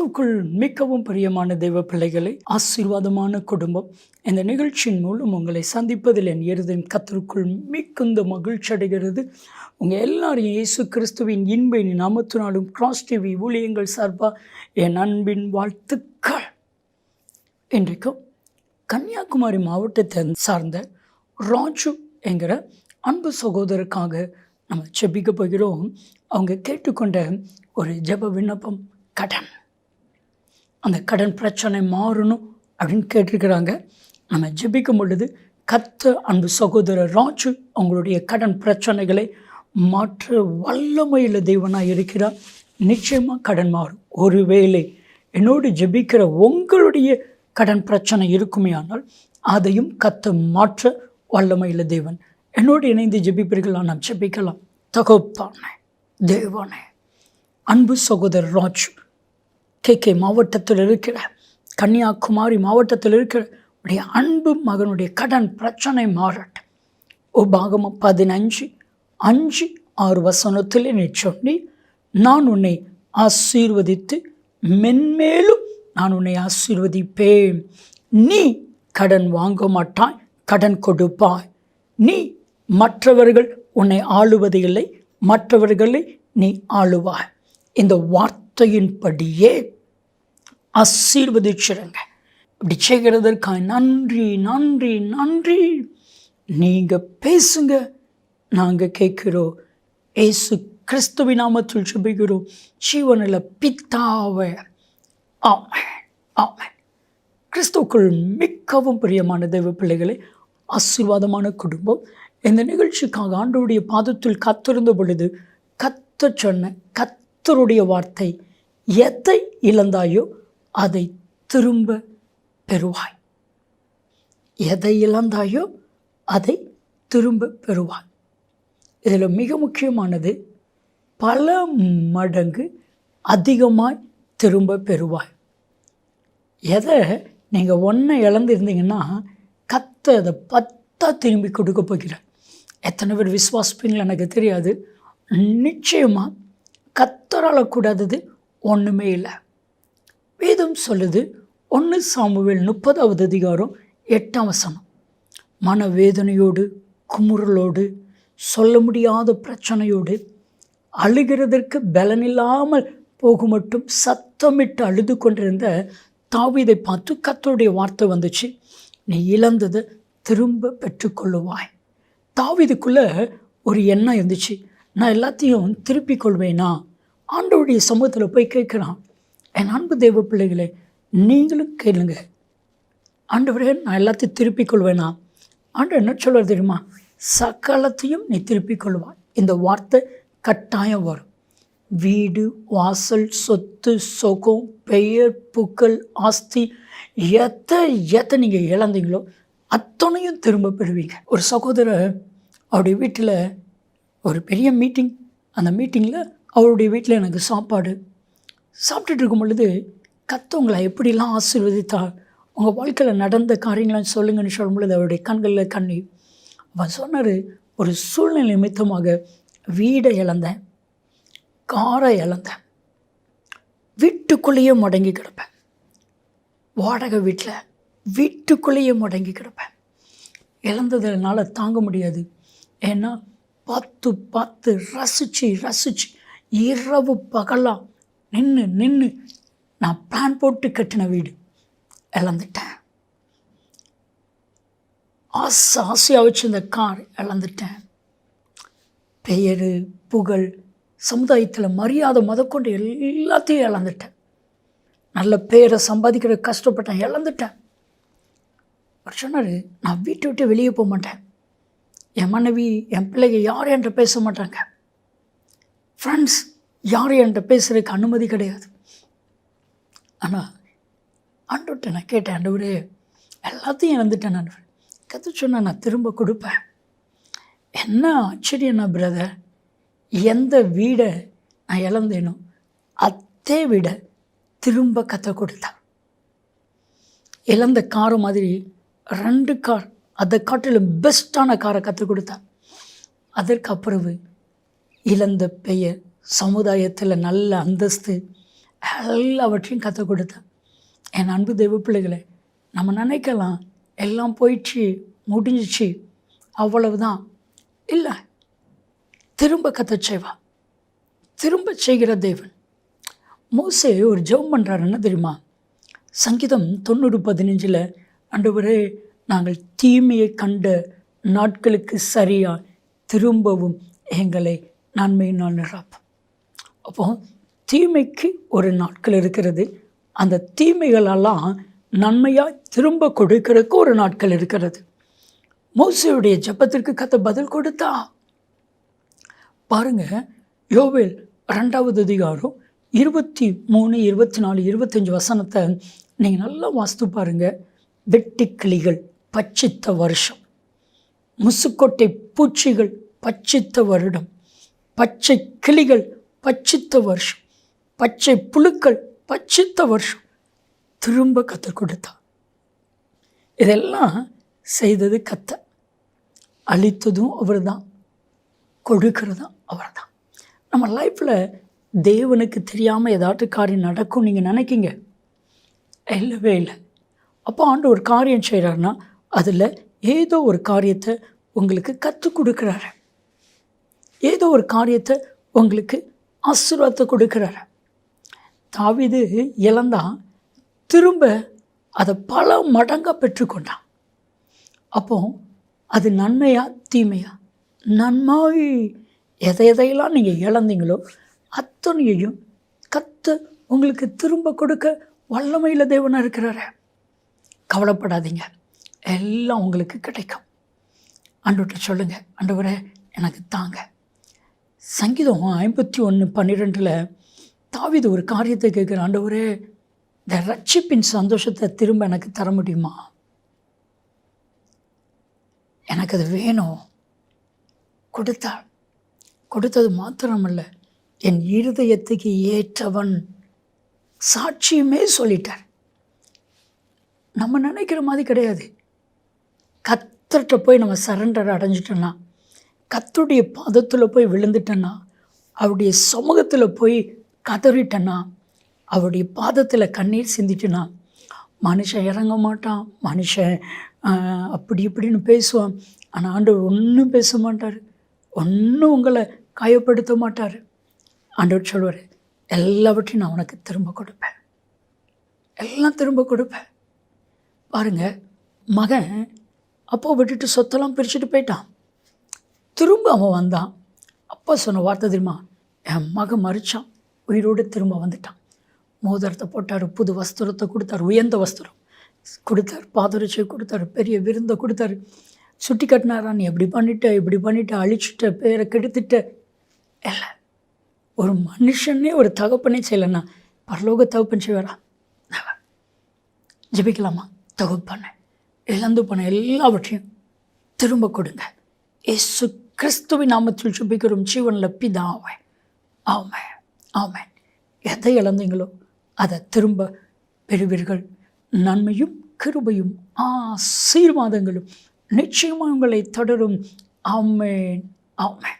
கிறிஸ்துவுக்குள் மிகவும் பிரியமான தெய்வ பிள்ளைகளை, ஆசீர்வாதமான குடும்பம், இந்த நிகழ்ச்சியின் மூலம் உங்களை சந்திப்பதில் என் இருதயம் கர்த்தருக்குள் மிகுந்த மகிழ்ச்சி அடைகிறது. உங்கள் எல்லாரையும் இயேசு கிறிஸ்துவின் இன்பின் நாமத்தினாலும் கிராஸ் டிவி ஊழியங்கள் சார்பாக என் அன்பின் வாழ்த்துக்கள். இன்றைக்கும் கன்னியாகுமரி மாவட்டத்தை சார்ந்த ராஜு என்கிற அன்பு சகோதரருக்காக நம்ம ஜெபிக்க போகிறோம். அவங்க கேட்டுக்கொண்ட ஒரு ஜெப விண்ணப்பம், கடன். அந்த கடன் பிரச்சனை மாறணும் அப்படின்னு கேட்டிருக்கிறாங்க. நம்ம ஜெபிக்கும் பொழுது கர்த்தர் அன்பு சகோதரர் ராஜு அவங்களுடைய கடன் பிரச்சனைகளை மாற்ற வல்லமையில் தேவனாக இருக்கிறார். நிச்சயமாக கடன் மாறும். ஒருவேளை என்னோடு ஜெபிக்கிற உங்களுடைய கடன் பிரச்சனை இருக்குமே ஆனால் அதையும் கர்த்தர் மாற்ற வல்லமையில் தேவன். என்னோடு இணைந்து ஜெபிப்பீர்களா? நாம் ஜெபிக்கலாம். தகப்பனே, தேவனே, அன்பு சகோதரர் ராஜு கே மாவட்டத்தில் இருக்கிற, கன்னியாகுமரி மாவட்டத்தில் இருக்கிற உடைய அன்பு மகனுடைய கடன் பிரச்சனை மாறட்டும். உபாகமம் 15:5-6 நீ சொன்னி, நான் உன்னை ஆசீர்வதித்து மென்மேலும் நான் உன்னை ஆசீர்வதிப்பேன். நீ கடன் வாங்க மாட்டாய், கடன் கொடுப்பாய். நீ மற்றவர்கள் உன்னை ஆளுவது இல்லை, மற்றவர்களை நீ ஆளுவாய். இந்த வார்த்தையின்படியே ஆசீர்வதிச்சிருங்க. அப்படி செய்கிறதற்காக நன்றி, நன்றி, நன்றி. நீங்கள் பேசுங்க, நாங்கள் கேட்கிறோம். இயேசு கிறிஸ்துவின் நாமத்தில் ஜெபிக்கிறோம் ஜீவனில் பிதாவே, ஆமென், ஆமென். கிறிஸ்துவுக்குள் மிகவும் பிரியமான தெய்வ பிள்ளைகளை, ஆசீர்வாதமான குடும்பம், இந்த நிகழ்ச்சிக்காக ஆண்டவருடைய பாதத்தில் காத்திருந்த பொழுது கர்த்தர் சொன்ன கர்த்தருடைய வார்த்தை, எதை இழந்தாயோ அதை திரும்ப பெறுவாய். எதை இழந்தாயோ அதை திரும்ப பெறுவாய். இதில் மிக முக்கியமானது, பல மடங்கு அதிகமாய் திரும்ப பெறுவாய். எதை நீங்கள் ஒன்றை இழந்திருந்தீங்கன்னா கர்த்தர் அதை 10 திரும்பி கொடுக்க போகிறார். எத்தனை பேர் விசுவாசிப்பீங்களா எனக்கு தெரியாது. நிச்சயமாக கர்த்தரால் கூடாதது ஒன்றுமே இல்லை. வேதம் சொல்லுது, 1 சாமுவேல் 30:8 மனவேதனையோடு, குமுறலோடு, சொல்ல முடியாத பிரச்சனையோடு, அழுகிறதற்கு பலனில்லாமல் போகும் மட்டும் சத்தமிட்டு அழுது கொண்டிருந்த தாவீதை பார்த்து கர்த்தருடைய வார்த்தை வந்துச்சு, நீ இழந்ததை திரும்ப பெற்றுக்கொள்ளுவாய். தாவீதுக்குள்ளே ஒரு எண்ணம் இருந்துச்சு, நான் எல்லாத்தையும் திருப்பிக் கொள்வேனா? ஆண்டவருடைய சமூகத்தில் போய் கேட்குறான். என் அன்பு தெய்வ பிள்ளைகளே, நீங்களும் கேளுங்க, ஆண்டவரே நான் எல்லாத்தையும் திருப்பிக் கொள்வேனா? ஆண்டவர் என்ன சொல்வார் தெரியுமா? சகலத்தையும் நீ திருப்பிக் கொள்வாய். இந்த வார்த்தை கட்டாயம் வரும். வீடு, வாசல், சொத்து, சொகம், பெயர், புகழ், ஆஸ்தி, எதை நீங்கள் இழந்தீங்களோ அத்தனையும் திரும்ப பெறுவீங்க. ஒரு சகோதரர் அவருடைய வீட்டில் ஒரு பெரிய மீட்டிங், அந்த மீட்டிங்கில் அவருடைய வீட்டில் எனக்கு சாப்பிட்டுட்டு இருக்கும் பொழுது கர்த்தவங்களை எப்படிலாம் ஆசீர்வதித்தார், உங்கள் வாழ்க்கையில் நடந்த காரியங்களாம் சொல்லுங்கன்னு சொல்லும் பொழுது அவருடைய கண்களில் கண்ணீர். அவன் சொன்னார், ஒரு சூழ்நிலை நிமித்தமாக வீடை இழந்தேன், காரை இழந்தேன், வீட்டுக்குள்ளேயே முடங்கி கிடப்பேன், வாடகை வீட்டுக்குள்ளேயே முடங்கி கிடப்பேன். இழந்ததுனால தாங்க முடியாது. ஏன்னா பார்த்து ரசித்து இரவு பகலாக நின்று நான் பிளான் போட்டு கட்டின வீடு இழந்துட்டேன். ஆசையாக வச்சுருந்த கார் இழந்துட்டேன். பெயர், புகழ், சமுதாயத்தில் மரியாதை முதற்கொண்டு எல்லாத்தையும் இழந்துட்டேன். நல்ல பேரை சம்பாதிக்கிற கஷ்டப்பட்டேன், இழந்துட்டேன். அவர் சொன்னார், நான் வீட்டை விட்டு வெளியே போக மாட்டேன், என் மனைவி, என் பிள்ளைங்க யாரும் என்கிட்ட பேச மாட்டாங்க, ஃப்ரெண்ட்ஸ் யாரும் என்கிட்ட பேசுகிறதுக்கு அனுமதி கிடையாது. ஆனால் ஆண்டவர்கிட்ட நான் கேட்டேன், ஆண்டவரே எல்லாத்தையும் இழந்துட்டேன். ஆண்டவர் கற்று சொன்னால் நான் திரும்ப கொடுப்பேன். என்ன ஆச்சரியம்னா பிரதர், எந்த வீடை நான் இழந்தேனோ அதே வீடை திரும்ப கற்றுக் கொடுத்தார். இழந்த காரை மாதிரி 2 கார், அதை காட்டிலும் பெஸ்ட்டான காரை கற்றுக் கொடுத்தார். அதற்கு அப்புறவு இழந்த பெயர், சமுதாயத்தில் நல்ல அந்தஸ்து எல்லாவற்றையும் கற்றுக் கொடுத்தேன். என் அன்பு தெய்வ பிள்ளைகளே, நம்ம நினைக்கலாம் எல்லாம் போயிடுச்சு, முடிஞ்சிச்சு, அவ்வளவுதான். இல்லை, திரும்ப கற்றுச் செய்வா, திரும்ப செய்கிற தேவன். மோசே ஒரு ஜெபம் பண்ணுறாரு, என்ன தெரியுமா? சங்கீதம் 90:15 ஆண்டவரே, நாங்கள் தீமையை கண்ட நாட்களுக்கு சரியாக திரும்பவும் எங்களை நன்மையினால் நிரப்பும். அப்போ தீமைக்கு ஒரு நாட்கள் இருக்கிறது, அந்த தீமைகளெல்லாம் நன்மையாக திரும்ப கொடுக்கறதுக்கு ஒரு நாட்கள் இருக்கிறது. மோசேயுடைய ஜெபத்திற்கு கர்த்தர் பதில் கொடுத்தா. பாருங்க, யோவேல் 2வது அதிகாரம் 23, 24, 25 வசனத்தை நீங்கள் நல்லா வாசித்து பாருங்க. வெட்டுக்கிளிகள் பட்சித்த வருஷம், முசுக்கொட்டை பூச்சிகள் பட்சித்த வருடம், பச்சை கிளிகள் பட்சித்த வருஷம், பச்சை புழுக்கள் பட்சித்த வருஷம், திரும்ப கற்றுக் கொடுத்தா. இதெல்லாம் செய்தது கர்த்தர், அழித்ததும் அவர் தான், கொடுக்கிறதும் அவர் தான். நம்ம லைஃப்பில் தேவனுக்கு தெரியாமல் ஏதாட்டு காரியம் நடக்கும் நீங்கள் நினைக்கிங்க? இல்லவே இல்லை. அப்போ ஆண்டு ஒரு காரியம் செய்கிறாருன்னா அதில் ஏதோ ஒரு காரியத்தை உங்களுக்கு கற்றுக் கொடுக்குறாரு, ஏதோ ஒரு காரியத்தை உங்களுக்கு ஆசீர்வாதத்தை கொடுக்குறாரு. தாவீது இழந்தான், திரும்ப அதை பல மடங்காக பெற்றுக்கொண்டான். அப்போ அது நன்மையா தீமையா? நன்மை. எதையெல்லாம் நீங்கள் இழந்தீங்களோ அத்தனையையும் கர்த்தர் உங்களுக்கு திரும்ப கொடுக்க வல்லமையில் தேவனாக இருக்கிறாரு. கவலைப்படாதீங்க, எல்லாம் உங்களுக்கு கிடைக்கும். ஆண்டவர்கிட்ட சொல்லுங்கள், ஆண்டவரே எனக்கு தாங்க. சங்கீதம் 51:12 தாவீது ஒரு காரியத்தை கேட்குற, ஆண்டவரே இந்த ரட்சிப்பின் சந்தோஷத்தை திரும்ப எனக்கு தர முடியுமா? எனக்கு அது வேணும். கொடுத்தாள். கொடுத்தது மாத்திரமல்ல, என் இருதயத்துக்கு ஏற்றவன், சாட்சியுமே சொல்லிட்டார். நம்ம நினைக்கிற மாதிரி கிடையாது. கர்த்தர்கிட்ட போய் நம்ம சரண்டர் அடைஞ்சிட்டோன்னா, கர்த்தருடைய பாதத்தில் போய் விழுந்துட்டோன்னா, அவருடைய சமூகத்தில் போய் கதறிட்டோன்னா, அவருடைய பாதத்தில் கண்ணீர் சிந்திட்டோன்னா, மனுஷன் இறங்க மாட்டான், மனுஷன் அப்படி இப்படின்னு பேசுவான். ஆனால் ஆண்டவர் ஒன்றும் பேச மாட்டார், ஒன்றும் உங்களை காயப்படுத்த மாட்டார். ஆண்டவர் சொல்வார், எல்லாவற்றையும் நான் உனக்கு திரும்ப கொடுப்பேன், எல்லாம் திரும்ப கொடுப்பேன். பாருங்கள், மகன் அப்போ விட்டுட்டு சொத்தெல்லாம் பிரிச்சுட்டு போயிட்டான். திரும்ப அவன் வந்தான். அப்பா சொன்ன வார்த்தை தெரியுமா? என் மகன் மறிச்சான், உயிரோடு திரும்ப வந்துட்டான். மோதிரத்தை போட்டார், புது வஸ்திரத்தை கொடுத்தார், உயர்ந்த வஸ்திரம் கொடுத்தார், பாதரட்சை கொடுத்தார், பெரிய விருந்தை கொடுத்தார். சுட்டி கட்டினாரா, நீ எப்படி பண்ணிட்ட, இப்படி பண்ணிட்ட, அழிச்சிட்ட, பேரை கெடுத்துட்ட. இல்லை, ஒரு மனுஷனே ஒரு தகப்பனே செய்யலைன்னா பரலோக தகப்பன் செய்வாரா? ஜெபிக்கலாமா? தகப்பன இழந்து போன எல்லாவற்றையும் திரும்ப கொடுங்க. இயேசு கிறிஸ்துவின் நாமத்தில் ஜெபிக்கிறோம் ஜீவனில் பிதாவே, ஆமென், ஆமென். எதை இழந்தீங்களோ அதை திரும்ப பெறுவீர்கள். நன்மையும் கிருபையும் ஆசீர்வாதங்களும் நிச்சயமாக உங்களை தொடரும். ஆமென், ஆமென்.